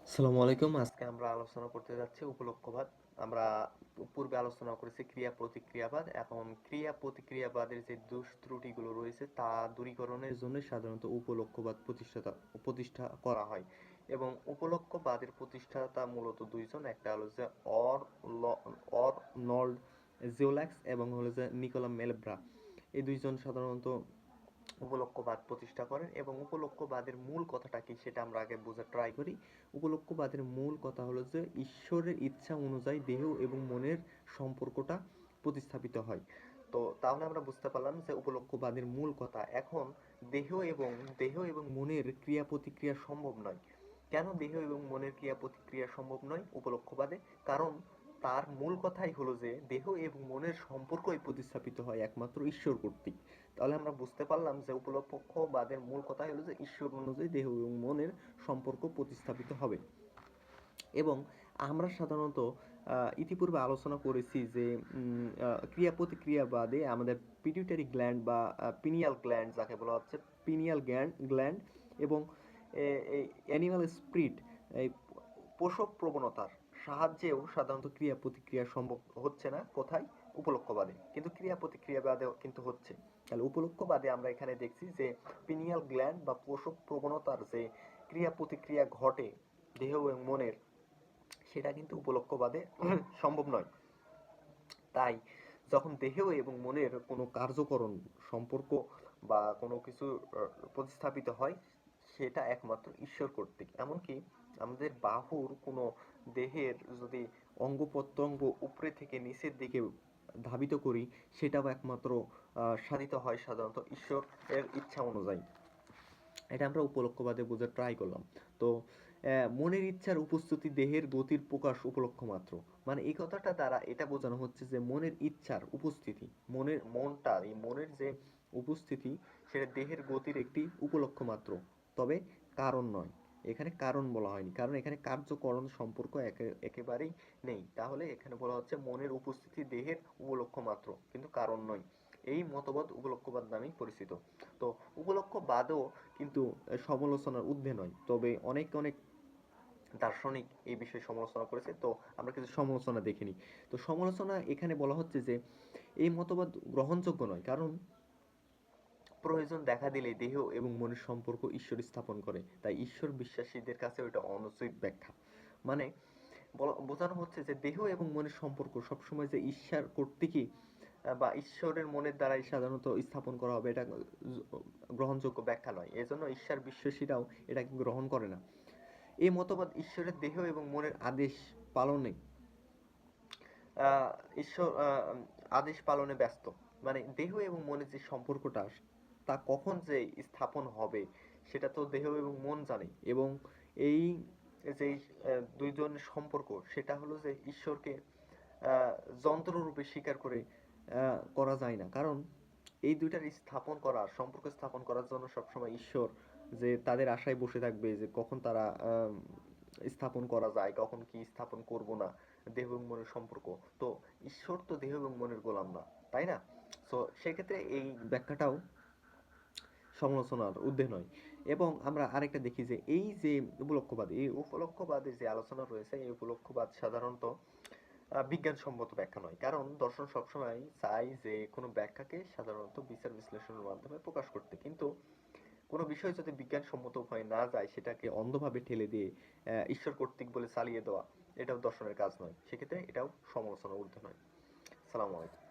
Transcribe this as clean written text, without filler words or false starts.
আসসালামু আলাইকুম। আজকে আমরা আলোচনা করতে যাচ্ছি উপলক্ষ্যবাদ। আমরা পূর্বে আলোচনা করেছি ক্রিয়া প্রতিক্রিয়াবাদ। এখন ক্রিয়া প্রতিক্রিয়াবাদের যে দোষ ত্রুটিগুলো রয়েছে তা দূরীকরণের জন্য সাধারণত উপলক্ষ্যবাদ প্রতিষ্ঠা করা হয়। এবং উপলক্ষ্যবাদের প্রতিষ্ঠাতা মূলত দুইজন, একটা হলো যে অর অর্নল্ড জিওল্যাক্স এবং হলো যে নিকোলা মেলব্রা। এই দুইজন সাধারণত উপলক্ষ্যবাদ প্রতিষ্ঠা করেন। এবং উপলক্ষ্যবাদের মূল কথাটা কি সেটা আমরা আগে বোঝার ট্রাই করি। উপলক্ষ্যবাদের মূল কথা হলো যে ঈশ্বরের ইচ্ছা অনুযায়ী দেহ এবং মনের সম্পর্কটা প্রতিস্থাপিত হয়। তো তাহলে আমরা বুঝতে পারলাম যে উপলক্ষ্যবাদের মূল কথা। এখন দেহ এবং মনের ক্রিয়া প্রতিক্রিয়া সম্ভব নয়। কেন দেহ এবং মনের ক্রিয়া প্রতিক্রিয়া সম্ভব নয় উপলক্ষ্যবাদে? কারণ তার মূল কথাই হলো যে দেহ এবং মনের সম্পর্কই প্রতিস্থাপিত হয় একমাত্র ঈশ্বর কর্তৃক। তাহলে আমরা বুঝতে পারলাম যে উপলক্ষবাদের মূল কথা হলো যে ঈশ্বর অনুযায়ী দেহ এবং মনের সম্পর্ক প্রতিস্থাপিত হবে। এবং আমরা সাধারণত ইতিপূর্বে আলোচনা করেছি যে ক্রিয়া প্রতিক্রিয়াবাদে আমাদের পিটুইটারি গ্ল্যান্ড বা পিনিয়াল গ্ল্যান্ড যাকে বলা হচ্ছে, পিনিয়াল গ্ল্যান্ড এবং এই অ্যানিমাল স্পিরিট, এই পোষক প্রবণতার সাহায্যেও সাধারণত ক্রিয়া প্রতিক্রিয়া সম্ভব হচ্ছে না। কোথায়? উপলক্ষ্যবাদে। কিন্তু ক্রিয়া প্রতিক্রিয়াবাদেও কিন্তু হচ্ছে। তাহলে উপলক্ষ্যবাদে আমরা এখানে দেখছি যে পিনিয়াল গ্ল্যান্ড বা পোষক প্রবণতার যে ক্রিয়া প্রতিক্রিয়া ঘটে দেহ এবং মনের, সেটা কিন্তু উপলক্ষ্যবাদে সম্ভব নয়। তাই যখন দেহ এবং মনের কোনো কার্যকরণ সম্পর্ক বা কোনো কিছু প্রতিস্থাপিত হয়, সেটা একমাত্র ঈশ্বর কর্তৃক। এমনকি আমাদের বাহুর কোনো দেহের যদি অঙ্গ প্রত্যঙ্গ উপরে থেকে নিচের দিকে ধাবিত করি, সেটাও একমাত্র সাধিত হয় সাধারণত ঈশ্বরের ইচ্ছা অনুযায়ী। এটা আমরা উপলক্ষ্যবাদে বোঝার ট্রাই করলাম। তো মনের ইচ্ছার উপস্থিতি দেহের গতির প্রকাশ উপলক্ষ্য মাত্র। মানে এই কথাটা দ্বারা এটা বোঝানো হচ্ছে যে মনের ইচ্ছার উপস্থিতি, এই মনের যে উপস্থিতি, সেটা দেহের গতির একটি উপলক্ষ্য মাত্র, তবে কারণ নয়। এখানে কারণ বলা হয়নি, কারণ এখানে কার্যকরণ সম্পর্ক একেবারেই নেই। তাহলে এখানে বলা হচ্ছে মনের উপস্থিতি দেহের উপলক্ষ্য মাত্র, কিন্তু কারণ নয়। এই মতবাদ উপলক্ষ্যবাদ নামেই পরিচিত। তো উপলক্ষ্যবাদও কিন্তু সমালোচনার ঊর্ধ্বে নয়, তবে অনেক অনেক দার্শনিক এই বিষয়ে সমালোচনা করেছে। তো আমরা কিছু সমালোচনা দেখে নিই। তো সমালোচনা এখানে বলা হচ্ছে যে এই মতবাদ গ্রহণযোগ্য নয়, কারণ প্রয়োজন দেখা দিলে দেহ এবং মনের সম্পর্ক ঈশ্বর স্থাপন করে, তাই ঈশ্বর বিশ্বাসীদের কাছে ওইটা অনুচিত ব্যাখ্যা। মানে বোঝানো হচ্ছে যে দেহ এবং মনের সম্পর্ক সবসময় যে ঈশ্বর কর্তৃকই বা ঈশ্বরের মনের দ্বারাই সাধারণত স্থাপন করা হবে, এটা গ্রহণযোগ্য ব্যাখ্যা নয়। এজন্য ঈশ্বর বিশ্বাসীরাও এটাকে গ্রহণ করে না। এই মতবাদ ঈশ্বরের দেহ এবং মনের পালনে আহ, ঈশ্বর আদেশ পালনে ব্যস্ত। মানে দেহ এবং মনের যে সম্পর্কটা, তা কখন যে স্থাপন হবে সেটা তো দেহ এবং মন জানে। এবং এই যে দুইজনের সম্পর্ক, সেটা হলো যে ঈশ্বরকে আহ, যন্ত্ররূপে স্বীকার করে করা যায় না। কারণ এই দুইটার সম্পর্ক স্থাপন করার জন্য সবসময় ঈশ্বর যে তাদের আশায় বসে থাকবে যে কখন তারা স্থাপন করা যায়, কখন কি স্থাপন করব না দেহ এবং মনের সম্পর্ক। তো ঈশ্বর তো দেহ এবং মনের গোলাম না, তাই না? সো সেক্ষেত্রে এই ব্যাখ্যাটাও সমালোচনার ঊর্ধ্বে নয়। এবং আমরা আরেকটা দেখি যে এই উপলক্ষ্যবাদের যে আলোচনা রয়েছে, এই উপলক্ষ্যবাদ সাধারণত বিজ্ঞানসম্মত ব্যাখ্যা নয়। কারণ দর্শন সবসময় চায় যে কোনো ব্যাখ্যাকে সাধারণত বিচার বিশ্লেষণের মাধ্যমে প্রকাশ করতে। কিন্তু কোনো বিষয় যদি বিজ্ঞানসম্মত উপায়ে না যায়, সেটাকে অন্ধভাবে ঠেলে দিয়ে ঈশ্বর কর্তৃক বলে চালিয়ে দেওয়া, এটাও দর্শনের কাজ নয়। সেক্ষেত্রে এটাও সমালোচনার ঊর্ধ্বে নয়। সালাম আলাইকুম।